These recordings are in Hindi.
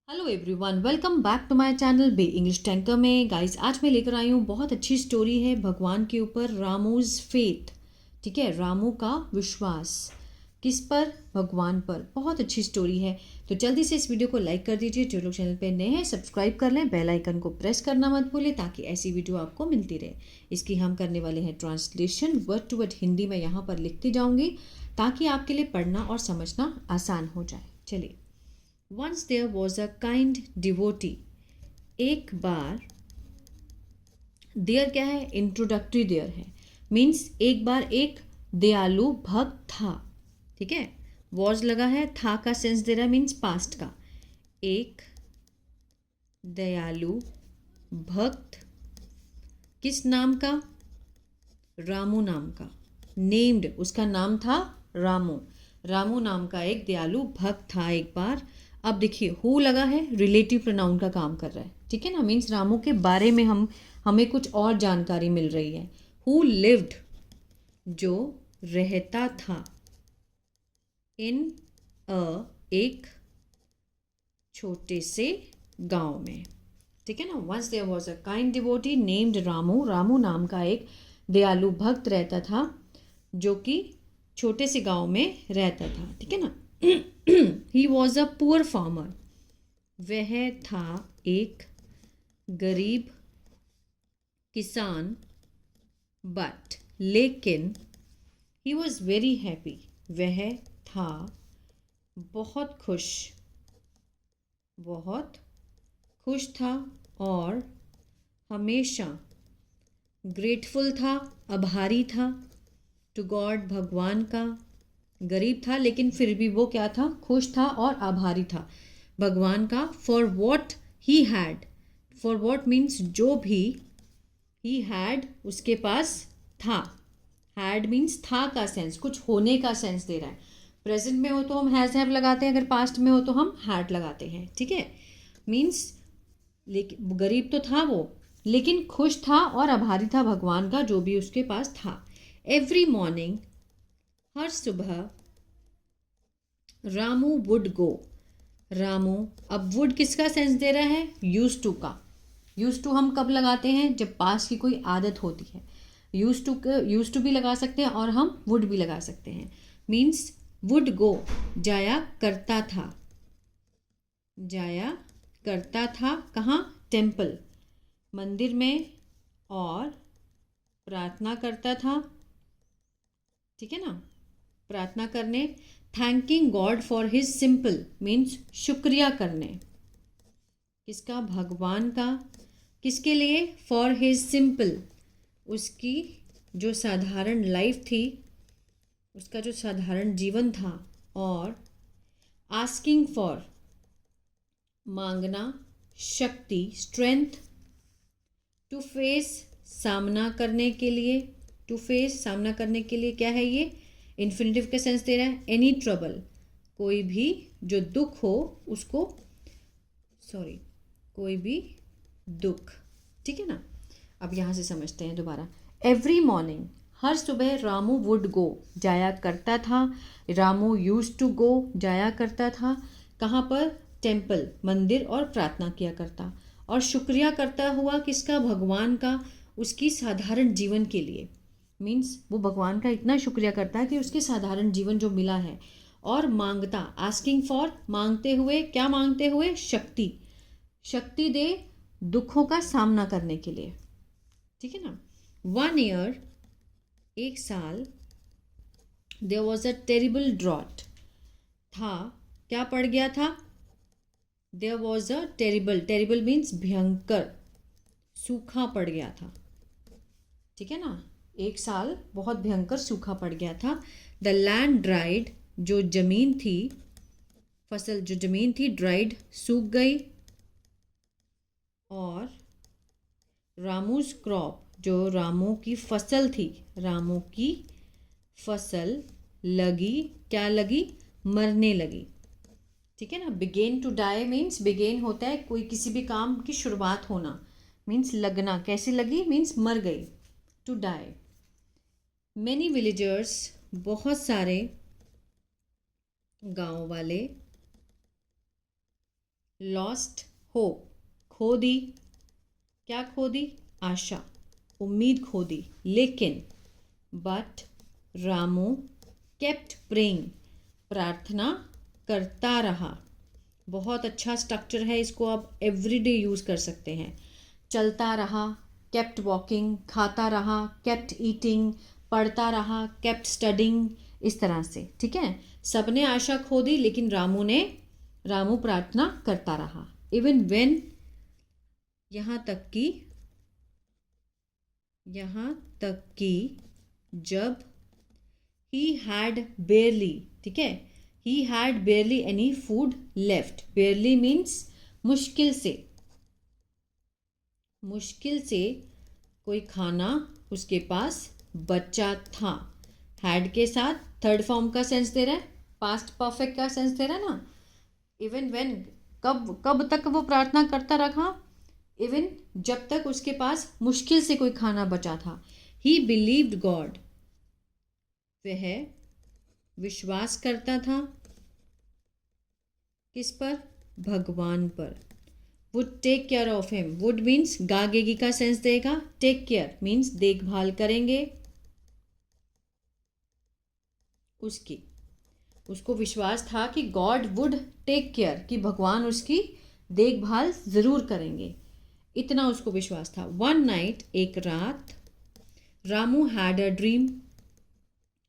Hello everyone, welcome back to my channel bay English tanker में। गाइस, आज मैं लेकर आई हूँ बहुत अच्छी स्टोरी है भगवान के ऊपर, रामूज फेथ। ठीक है, रामू का विश्वास किस पर? भगवान पर। बहुत अच्छी स्टोरी है। तो जल्दी से इस वीडियो को लाइक कर दीजिए। जो लोग चैनल पे नए हैं सब्सक्राइब कर लें, बेल आइकन को प्रेस करना मत भूलें ताकि ऐसी वीडियो आपको मिलती रहे। इसकी हम करने वाले हैं translation, word to word Hindi में यहाँ पर लिखती जाऊँगी ताकि आपके लिए पढ़ना और समझना आसान हो जाए। चलिए। Once there was a kind devotee. एक बार, देयर क्या है? इंट्रोडक्टरी देयर है, मीन्स एक बार एक दयालु भक्त था। ठीक है, वॉज लगा है, था का सेंस दे रहा है, मीन्स पास्ट का। एक दयालु भक्त, किस नाम का? रामू नाम का। नेम्ड, उसका नाम था रामू। रामू नाम का एक दयालु भक्त था एक बार। अब देखिए, हु लगा है, रिलेटिव प्रोनाउन का काम कर रहा है। ठीक है ना, मीन्स रामू के बारे में हमें कुछ और जानकारी मिल रही है। हु लिव्ड, जो रहता था, इन अ, एक छोटे से गांव में। ठीक है ना। Once there was a kind devotee named Ramu. Ramu नाम का एक दयालु भक्त रहता था जो कि छोटे से गांव में रहता था। ठीक है ना। He was a poor farmer. वह था एक गरीब किसान, बट लेकिन ही वॉज वेरी हैप्पी। वह था बहुत खुश था और हमेशा ग्रेटफुल था, आभारी था, टू गॉड, भगवान का। गरीब था लेकिन फिर भी वो क्या था? खुश था और आभारी था भगवान का। For what he had, for what means जो भी, ही हैड उसके पास था। हैड मीन्स था का सेंस, कुछ होने का सेंस दे रहा है। प्रेजेंट में हो तो हम हैज़ हैव लगाते हैं, अगर पास्ट में हो तो हम हैड लगाते हैं। ठीक है, मीन्स लेकिन गरीब तो था वो, लेकिन खुश था और आभारी था भगवान का जो भी उसके पास था। एवरी मॉर्निंग, हर सुबह, रामू वुड गो। रामू, अब वुड किसका सेंस दे रहा है? यूज टू का। यूज टू हम कब लगाते हैं? जब पास की कोई आदत होती है। यूज टू भी लगा सकते हैं और हम वुड भी लगा सकते हैं। मीन्स वुड गो, जाया करता था। जाया करता था कहाँ? टेम्पल, मंदिर में, और प्रार्थना करता था। ठीक है ना, प्रार्थना करने। Thanking God for his simple, means शुक्रिया करने। किसका? भगवान का। किसके लिए? फॉर हिज सिंपल, उसकी जो साधारण लाइफ थी, उसका जो साधारण जीवन था। और आस्किंग फॉर, मांगना, शक्ति, स्ट्रेंथ, टू फेस, सामना करने के लिए। टू फेस, सामना करने के लिए क्या है ये? इन्फिनेटिव का सेंस दे रहा है। एनी ट्रबल, कोई भी जो दुख हो उसको, सॉरी, कोई भी दुख। ठीक है ना। अब यहाँ से समझते हैं दोबारा। एवरी मॉर्निंग, हर सुबह, रामू वुड गो, जाया करता था। रामू यूज टू गो, जाया करता था। कहाँ पर? टेम्पल, मंदिर, और प्रार्थना किया करता। और शुक्रिया करता हुआ किसका? भगवान का, उसकी साधारण जीवन के लिए। मीन्स वो भगवान का इतना शुक्रिया करता है कि उसके साधारण जीवन जो मिला है। और मांगता, आस्किंग फॉर, मांगते हुए, क्या मांगते हुए? शक्ति, शक्ति दे दुखों का सामना करने के लिए। ठीक है ना। 1 ईयर, एक साल, there was a terrible drought, था, क्या पड़ गया था? There was a terrible, terrible means भयंकर, सूखा पड़ गया था। ठीक है ना, एक साल बहुत भयंकर सूखा पड़ गया था। द लैंड ड्राइड, जो जमीन थी, फसल जो जमीन थी, ड्राइड, सूख गई। और रामूज क्रॉप, जो रामू की फसल थी, रामू की फसल लगी, क्या लगी? मरने लगी। ठीक है ना। Begin to die means, begin होता है कोई किसी भी काम की शुरुआत होना, मीन्स लगना। कैसी लगी? मीन्स मर गई, टू डाई। मैनी विलेजर्स, बहुत सारे गांव वाले, लॉस्ट होप, खो दी, क्या खो दी? आशा, उम्मीद खो दी। लेकिन बट रामू केप्ट प्रेइंग, प्रार्थना करता रहा। बहुत अच्छा स्ट्रक्चर है, इसको आप एवरीडे यूज़ कर सकते हैं। चलता रहा, केप्ट वॉकिंग, खाता रहा, केप्ट ईटिंग, पढ़ता रहा, केप्ट स्टडिंग, इस तरह से। ठीक है, सबने आशा खो दी लेकिन रामू प्रार्थना करता रहा। इवन वेन, यहाँ तक कि जब ही हैड बेयरली, ठीक है, he had बेयरली any food left. बेयरली means मुश्किल से कोई खाना उसके पास बचा था। हैड के साथ थर्ड फॉर्म का सेंस दे रहा है, पास्ट परफेक्ट का सेंस दे रहा है ना। इवन वेन, कब तक वो प्रार्थना करता रहा? इवन जब तक उसके पास मुश्किल से कोई खाना बचा था। ही बिलीव्ड गॉड, वह विश्वास करता था किस पर? भगवान पर। Would take care of him, would means गागेगी का सेंस देगा, टेक केयर मीन्स देखभाल करेंगे उसकी। उसको विश्वास था कि गॉड वुड टेक केयर, कि भगवान उसकी देखभाल ज़रूर करेंगे, इतना उसको विश्वास था। वन नाइट, एक रात, Ramu had a dream,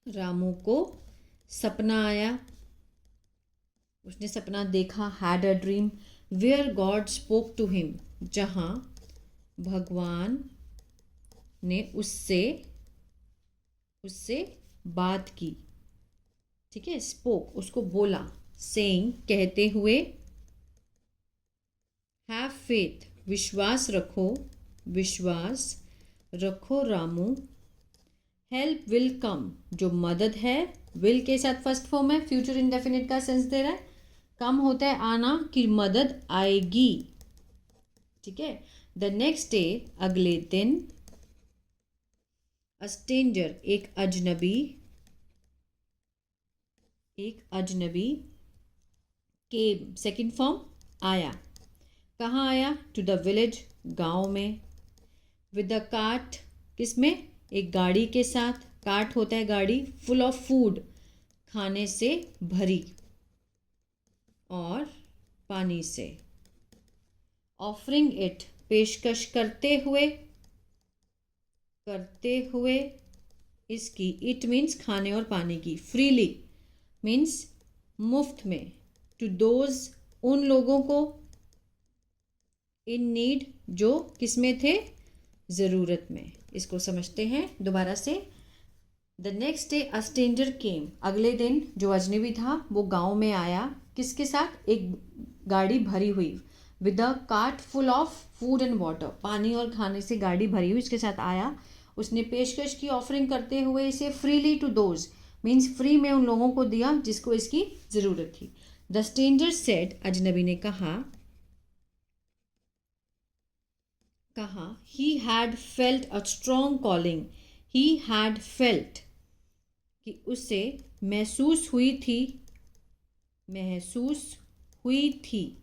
Ramu को सपना आया, उसने सपना देखा। Had a dream where God spoke to him, जहाँ भगवान ने उससे बात की। ठीक है, स्पोक उसको बोला, सेइंग कहते हुए, हैव फेथ विश्वास रखो रामू, हेल्प विल कम जो मदद है, विल के साथ फर्स्ट फॉर्म है, फ्यूचर इंडेफिनिट का सेंस दे रहा है। कम होता है आना, कि मदद आएगी। ठीक है, द नेक्स्ट डे, अगले दिन, अ स्ट्रेंजर एक अजनबी केम, सेकंड फॉर्म, आया। कहाँ आया? टू द विलेज, गांव में। विद द कार्ट, किसमें? एक गाड़ी के साथ, कार्ट होता है गाड़ी, फुल ऑफ फूड खाने से भरी और पानी से। ऑफरिंग इट पेशकश करते हुए इसकी, इट मीन्स खाने और पानी की। फ्रीली मीन्स मुफ्त में। टू दोज उन लोगों को, इन नीड जो किस में थे? ज़रूरत में। इसको समझते हैं दोबारा से। The next day a stranger came, अगले दिन जो अजनबी था वो गांव में आया, किसके साथ? एक गाड़ी भरी हुई, with a cart full of food and water, पानी और खाने से गाड़ी भरी हुई इसके साथ आया। उसने पेशकश की, ऑफरिंग करते हुए इसे, freely to those means free में उन लोगों को दिया जिसको इसकी ज़रूरत थी। द स्ट्रेंजर सेड, अजनबी ने कहा he had felt a strong calling, he had felt कि उसे महसूस हुई थी।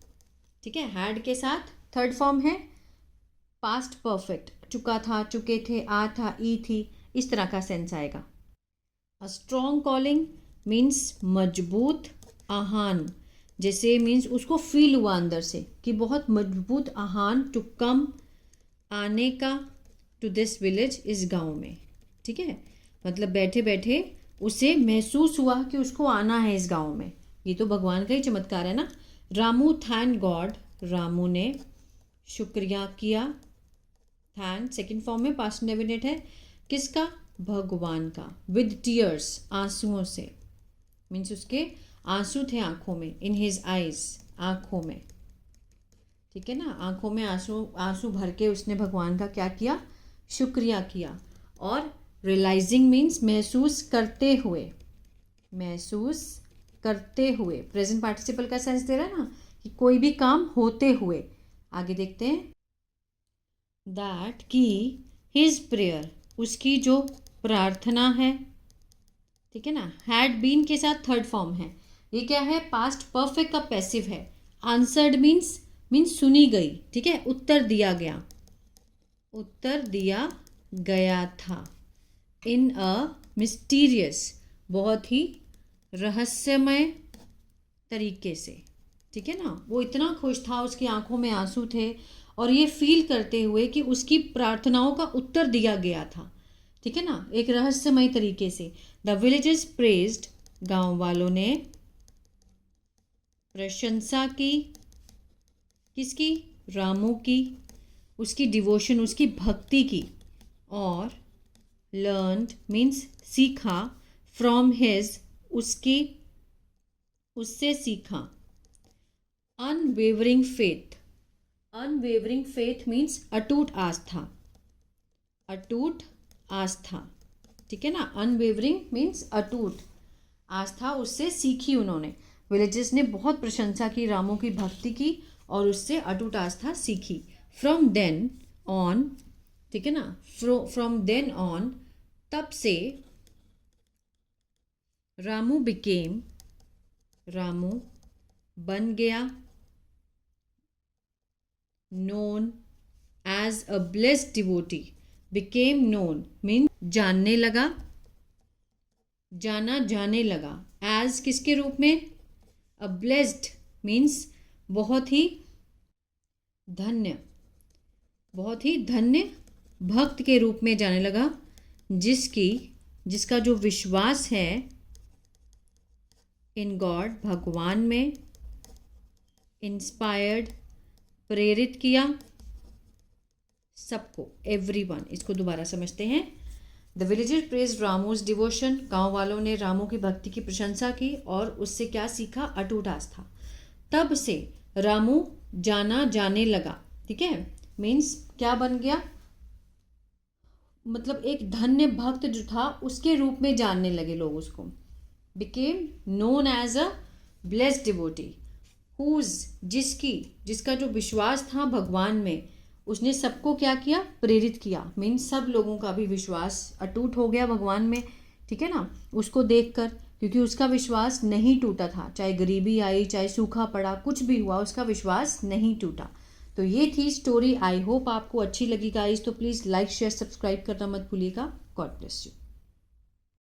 ठीक है, हैड के साथ थर्ड फॉर्म है, पास्ट परफेक्ट, चुका था, चुके थे, आ था, ई थी, इस तरह का सेंस आएगा। अ स्ट्रॉन्ग कॉलिंग मीन्स मजबूत आहान, जैसे मीन्स उसको फील हुआ अंदर से कि बहुत मजबूत आहान, टू कम आने का, टू दिस विलेज इस गांव में। ठीक है, मतलब बैठे बैठे उसे महसूस हुआ कि उसको आना है इस गांव में। ये तो भगवान का ही चमत्कार है ना। रामू थैंक गॉड, रामू ने शुक्रिया किया। थैंक सेकंड फॉर्म में पास्ट इंडेफिनिट है, किसका? भगवान का। विद टीयर्स, आंसुओं से, मीन्स उसके आंसू थे आंखों में, इन हिज आइज, आंखों में। ठीक है ना, आंखों में आंसू भर के उसने भगवान का क्या किया? शुक्रिया किया। और रियलाइजिंग मीन्स महसूस करते हुए, प्रेजेंट पार्टिसिपल का सेंस दे रहा है ना, कि कोई भी काम होते हुए। आगे देखते हैं, दैट कि हिज प्रेयर, उसकी जो प्रार्थना है। ठीक है ना, हैड बीन के साथ थर्ड फॉर्म है, ये क्या है? पास्ट परफेक्ट का पैसिव है। आंसर्ड मीन्स मीन्स सुनी गई, ठीक है, उत्तर दिया गया, उत्तर दिया गया था। इन अ मिस्टीरियस, बहुत ही रहस्यमय तरीके से, ठीक है ना। वो इतना खुश था, उसकी आंखों में आंसू थे और ये फील करते हुए कि उसकी प्रार्थनाओं का उत्तर दिया गया था, ठीक है ना, एक रहस्यमय तरीके से। द विलेजर्स प्रेज्ड, गांव वालों ने प्रशंसा की, किसकी, रामू की, उसकी डिवोशन, उसकी भक्ति की। और लर्नड मीन्स सीखा, फ्रॉम हिज, उसकी, उससे सीखा। Unwavering faith, unwavering faith means अटूट आस्था, अटूट आस्था, ठीक है ना। अनवेवरिंग मीन्स अटूट आस्था, उससे सीखी उन्होंने। विलेजर्स ने बहुत प्रशंसा की, रामू की भक्ति की और उससे अटूट आस्था सीखी। फ्रॉम देन ऑन, ठीक है ना, फ्रॉम देन ऑन, तब से, रामू बिकेम, रामू बन गया, known as a blessed devotee, became known mean जानने लगा, जाना जाने लगा। एज किसके रूप में, अ ब्लेस्ड मीन्स बहुत ही धन्य, बहुत ही धन्य भक्त के रूप में जाने लगा, जिसकी, जिसका जो विश्वास है इन गॉड, भगवान में, इंस्पायर्ड प्रेरित किया सबको, एवरीवन। इसको दोबारा समझते हैं। द विलेजर प्रेज रामूज डिवोशन, गांव वालों ने रामू की भक्ति की प्रशंसा की और उससे क्या सीखा, अटूट आस्था। तब से रामू जाना जाने लगा, ठीक है, मीन्स क्या बन गया, मतलब एक धन्य भक्त जो था उसके रूप में जानने लगे लोग उसको। Became known as a blessed devotee, whose, जिसकी, जिसका जो विश्वास था भगवान में, उसने सबको क्या किया, प्रेरित किया। मीन्स सब लोगों का भी विश्वास अटूट हो गया भगवान में, ठीक है ना, उसको देखकर, क्योंकि उसका विश्वास नहीं टूटा था, चाहे गरीबी आई, चाहे सूखा पड़ा, कुछ भी हुआ, उसका विश्वास नहीं टूटा। तो ये थी स्टोरी। आई होप आपको अच्छी लगी गाइस। तो प्लीज़ लाइक शेयर सब्सक्राइब करना मत भूलिएगा। God bless you.